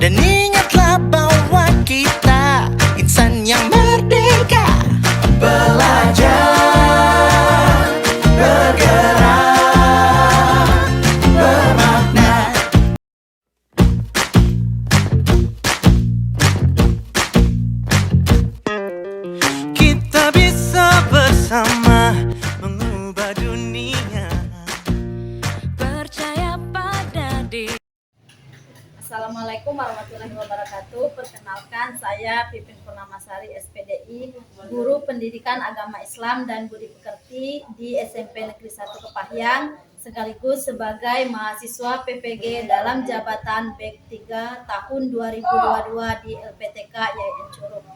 Dan ingatlah bahwa kita insan yang merdeka. Belajar, bergerak, bermakna. Kita bisa bersama mengubah dunia. Percaya pada diri. Assalamualaikum warahmatullahi wabarakatuh. Perkenalkan, saya Pipin Purnamasari, SPDI, Guru Pendidikan Agama Islam dan Budi Pekerti di SMP Negeri 1 Kepahyang, sekaligus sebagai mahasiswa PPG dalam jabatan BEK 3 tahun 2022 di LPTK YN Curug.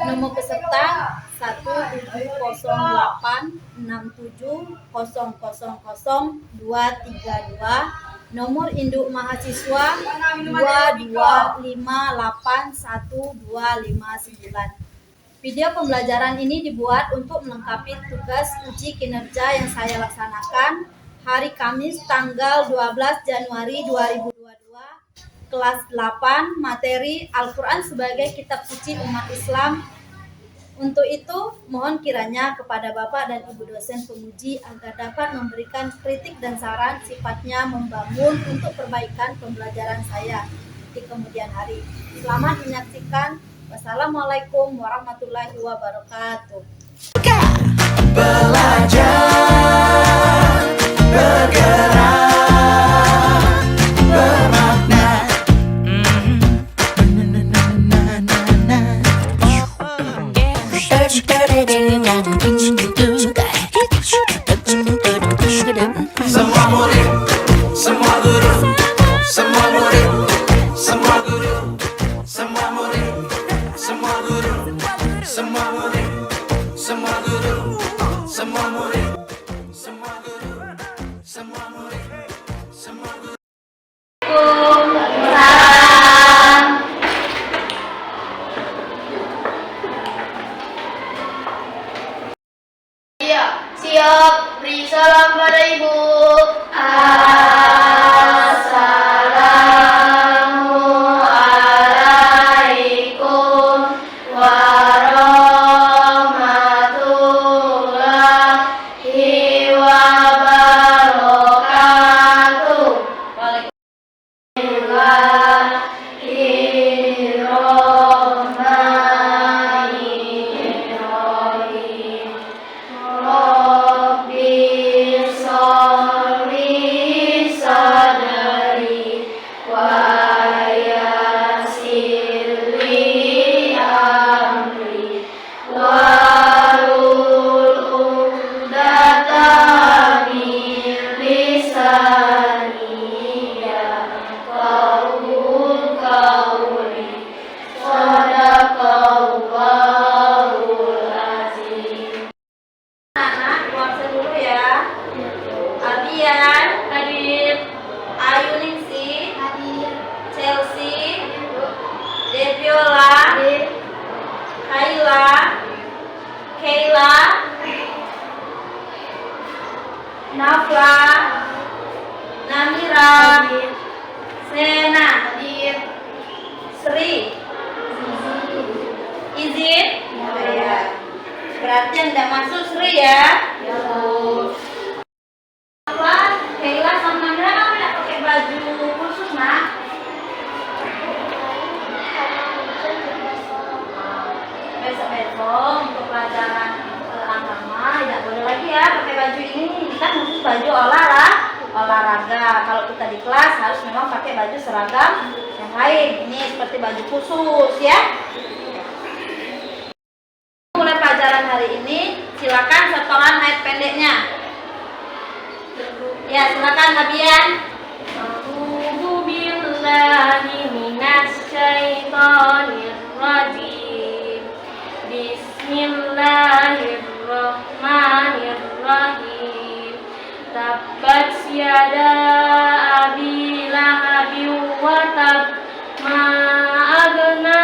Nomor peserta 1708670000232. Nomor induk mahasiswa 2258129. Video pembelajaran ini dibuat untuk melengkapi tugas uji kinerja yang saya laksanakan hari Kamis tanggal 12 Januari 2022, kelas 8, materi Al-Quran sebagai kitab suci umat Islam. Untuk itu, mohon kiranya kepada Bapak dan Ibu dosen penguji agar dapat memberikan kritik dan saran sifatnya membangun untuk perbaikan pembelajaran saya di kemudian hari. Selamat menyaksikan. Wassalamualaikum warahmatullahi wabarakatuh. Belajar, bergerak, bermakna. Semua murid, semua guru, semua murid, semua guru, semua murid, semua guru, semua murid, semua guru, semua murid, semua guru, semua murid, semua guru. Siap, beri salam pada ibu. Assalamualaikum warahmatullahi wabarakatuh. Bismillahirrahmanirrahim. Rabbi sholli sadri wa yassir li amri wahlul 'uqdatam min lisani yafqahu qawli. Shadaqallahul azim. Anak, absen dulu ya. Aldian, hadir. Ayu Ningsi, hadir. Chelsea, Deviola, hadir. Kayla, Kayla, Nafla, Namira, hadir. Sena, hadir. Sri, Izin, ya. Berarti yang tidak masuk Sri ya. Ya, Bu. Apa? Kayla sama Namira kan tidak pakai baju khusus, Nak? Besok-besok untuk pelajaran agama tidak boleh lagi ya pakai baju ini. Ini kan khusus baju olahraga. Kalau kita di kelas harus memang pakai baju seragam yang lain. Ini seperti baju khusus ya. Mulai pelajaran hari ini, silakan setoran ayat pendeknya. Ya, silakan Nabian. A'udzu billahi minasy syaithanir rajim. Bismillahirrahmanirrahim. Tabbat yada abi lahabin wa tab, ma aghna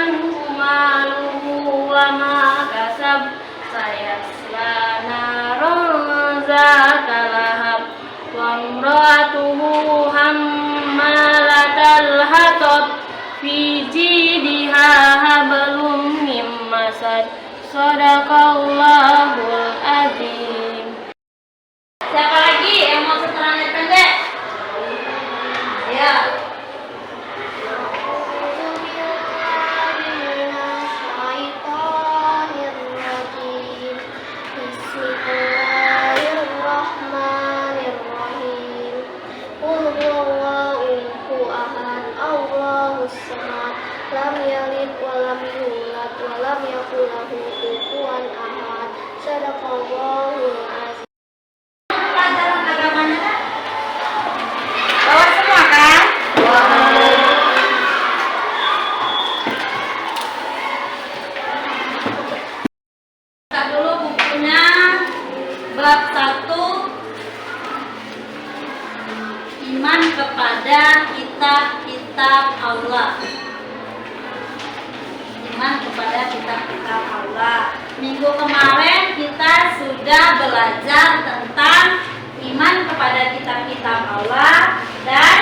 anhu maluhu wa ma kasab, sayasla naran zata lahab, wa imratuhu hammalatal hatab, fi jidha hablum mim masad. Shadaqallahul azim. Siapa lagi yang mau keterangan pendek? Ya. Lam yalid wa lam yulad wa lam yakul lahu kufuwan ahad. Shadaqallahul azim. Pelajaran agamanya kan? Bawa semua kan? Buka dulu bukunya bab 1, iman kepada kitab-kitab Allah. Iman kepada kitab-kitab Allah. Minggu kemarin kita sudah belajar tentang iman kepada kitab-kitab Allah dan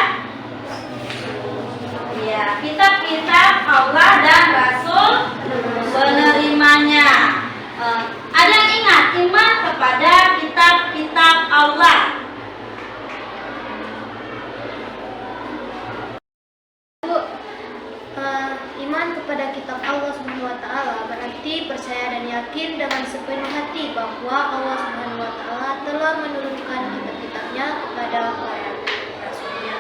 ya, kitab-kitab Allah dan Rasul penerimanya. Ada yang ingat iman kepada kitab-kitab Allah? Iman kepada kitab Allah Subhanahu wa taala berarti percaya dan yakin dengan sepenuh hati bahwa Allah Subhanahu wa taala telah menurunkan kitab-kitabnya kepada para rasulnya.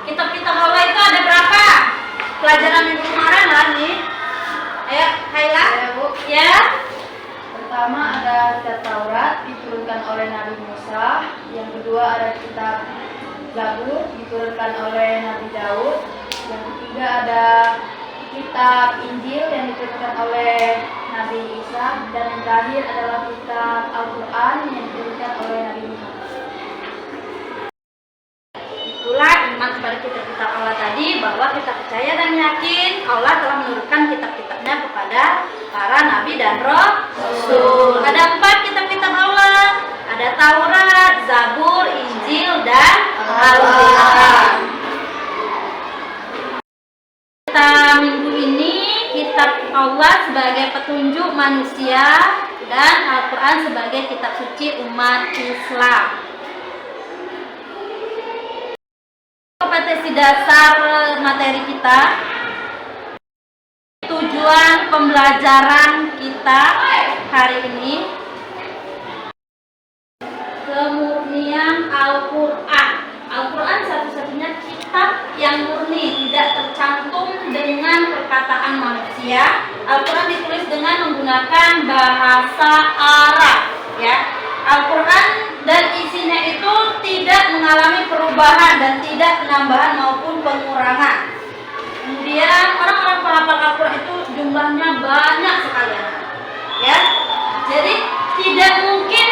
Kitab-kitab Allah itu ada berapa? Pelajaran minggu kemarin lah nih. Ayo, Kaila. Ya, Bu. Ya. Pertama ada kitab Taurat diturunkan oleh Nabi Musa. Yang kedua ada kitab Zabur diturunkan oleh Nabi Daud. Yang ketiga ada kitab Injil yang diturunkan oleh Nabi Isa. Dan yang terakhir adalah kitab Al-Quran yang diturunkan oleh Nabi Muhammad. Itulah iman kepada kitab-kitab Allah tadi, bahwa kita percaya dan yakin Allah telah menurunkan kitab-kitabnya kepada para nabi dan rasul. Ada 4 kitab-kitab Allah. Ada Taurat, Zabur, Injil, dan Al-Quran. Kita minggu ini kitab Allah sebagai petunjuk manusia dan Al-Quran sebagai kitab suci umat Islam. Kompetensi dasar materi kita, tujuan pembelajaran kita hari ini, kemurnian Al-Quran. Al-Quran satu-satunya kitab yang murni, tidak tercantum dengan perkataan manusia. Al-Quran ditulis dengan menggunakan bahasa Arab, ya. Al-Quran dan isinya itu tidak mengalami perubahan dan tidak penambahan maupun pengurangan. Kemudian orang-orang penghafal Al-Quran itu jumlahnya banyak sekali, ya. Jadi tidak mungkin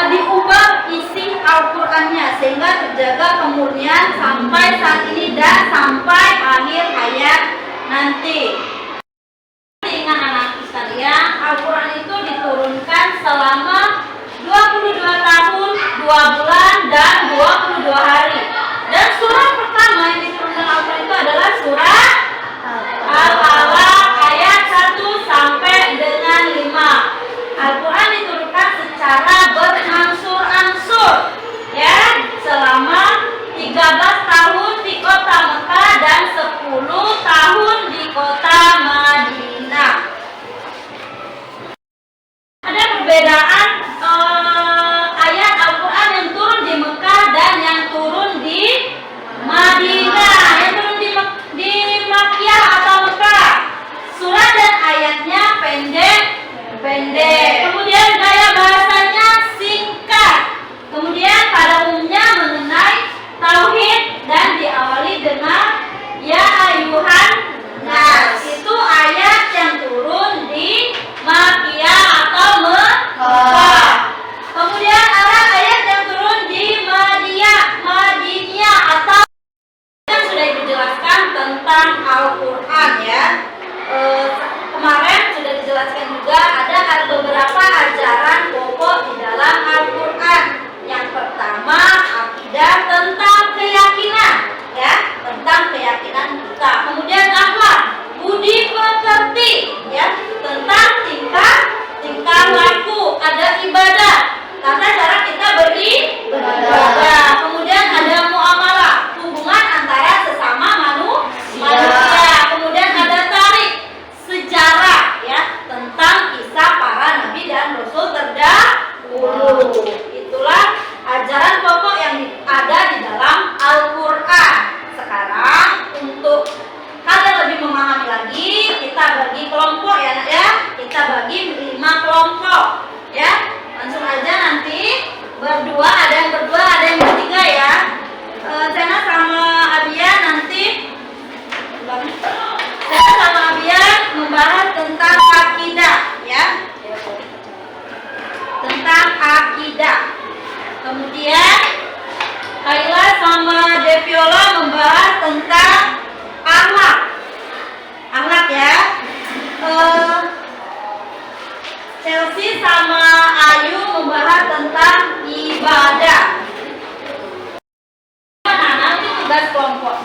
diubah isi Al-Qurannya sehingga terjaga kemurnian sampai saat ini dan sampai akhir hayat nanti. Ingat anak sekalian, Al-Quran itu diturunkan selama 22 tahun, 2 bulan, dan 22 hari. Dan surah pertama yang diturunkan Al-Quran itu adalah surah Al-Alaq ayat 1 sampai dengan 5. Al-Quran diturunkan secara berangsur-angsur, ya, selama 13 tahun di kota Mekah dan 10 tahun di kota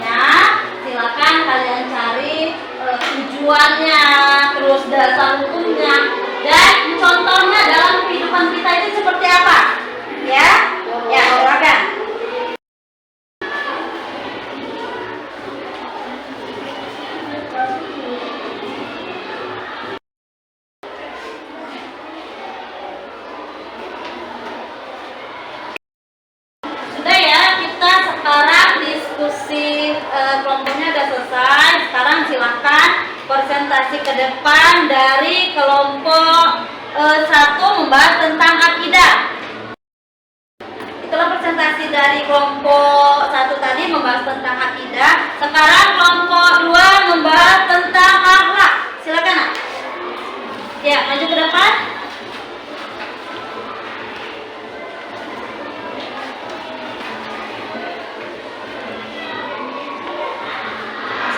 banyak. Silakan kalian cari tujuannya, terus dasar hukumnya, dan contohnya dalam kehidupan kita itu seperti apa. Ya, ya silakan. Sudah ya, kita sekarang diskusi kelompoknya sudah selesai. Sekarang silahkan presentasi ke depan dari kelompok 1 membahas tentang akidah. Itulah presentasi dari kelompok 1 tadi membahas tentang akidah. Sekarang kelompok 2 membahas tentang akhlak. Silakan Nak. Ya, maju ke depan.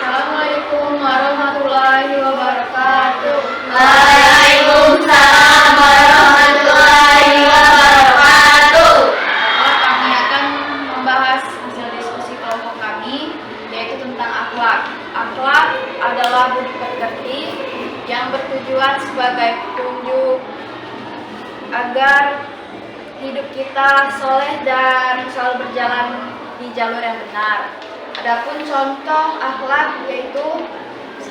Assalamualaikum warahmatullahi wabarakatuh. Waalaikumsalam warahmatullahi wabarakatuh. Kami akan membahas hasil diskusi kelompok kami, yaitu tentang akhlak. Akhlak adalah budi pekerti yang bertujuan sebagai petunjuk agar hidup kita soleh dan selalu berjalan di jalur yang benar. Adapun contoh akhlak yaitu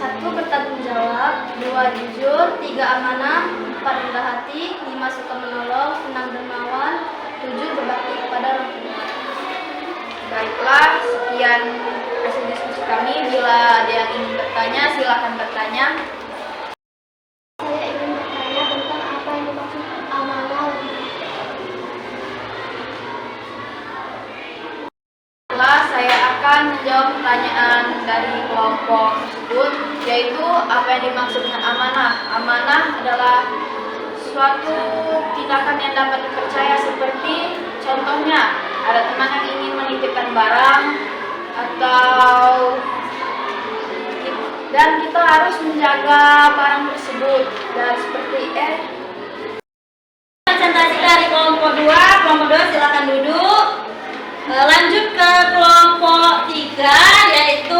1. Bertanggung jawab, 2. Jujur, 3. Amanah, 4. Rendah hati, 5. Suka menolong, 6. Dermawan, 7. Berbakti kepada orang tua. Baiklah, sekian hasil diskusi kami. Bila ada yang ingin bertanya, silakan bertanya. Saya ingin bertanya tentang apa yang dimaksud amanah. Saya akan menjawab pertanyaan dari kelompok tersebut, yaitu apa yang dimaksud dengan amanah. Amanah adalah suatu tindakan yang dapat dipercaya, seperti contohnya ada teman yang ingin menitipkan barang dan kita harus menjaga barang tersebut. Dan seperti Presentasi dari kelompok 2. Kelompok 2 silakan duduk. Lanjut ke kelompok 3, yaitu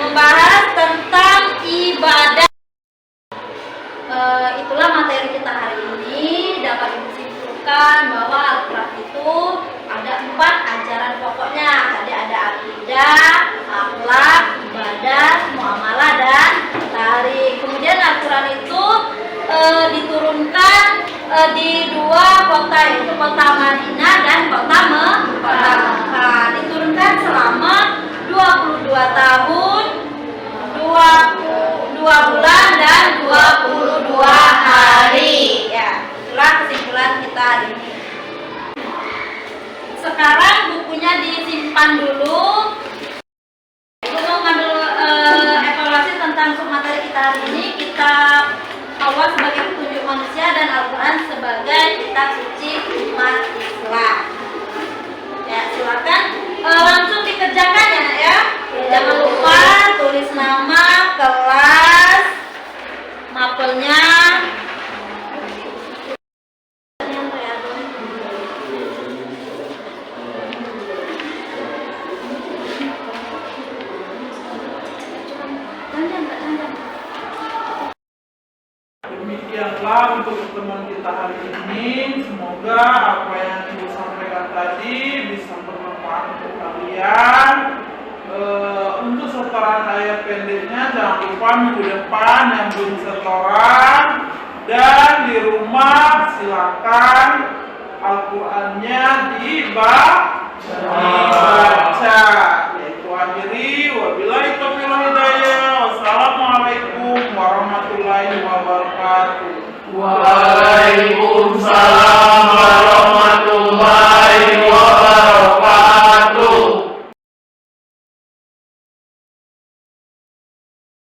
membahas tentang ibadah. Itulah materi kita hari ini. Dapat disimpulkan bahwa Al-Quran itu ada 4 ajaran pokoknya. Tadi ada akidah, akhlak, ibadah, muamalah, dan tarik. Kemudian Al-Quran itu diturunkan di 2 kota, yaitu kota Madinah dan kota Mekah. Diturunkan selama 22 tahun, 22 bulan dan 22 hari. Ya, itulah kesimpulan kita hari ini. Sekarang bukunya disimpan dulu. Untuk mengambil evaluasi tentang materi kita hari ini, kitab Allah sebagai petunjuk manusia dan Al-Quran sebagai kitab suci umat Islam. Ya, silakan langsung dikerjakan ya Nak ya. Jangan lupa tulis nama, kelas, mapelnya. Demikianlah untuk pertemuan kita hari ini. Semoga apa yang Ibu sampaikan tadi bisa bermanfaat untuk kalian. Untuk setoran ayat pendeknya jangan lupa minggu depan yang belum setoran, dan di rumah silakan Al-Qur'annya dibaca. Yaitu akhiri wabillahi taufiq wal hidayah. Wassalamualaikum warahmatullahi wabarakatuh. Waalaikumsalam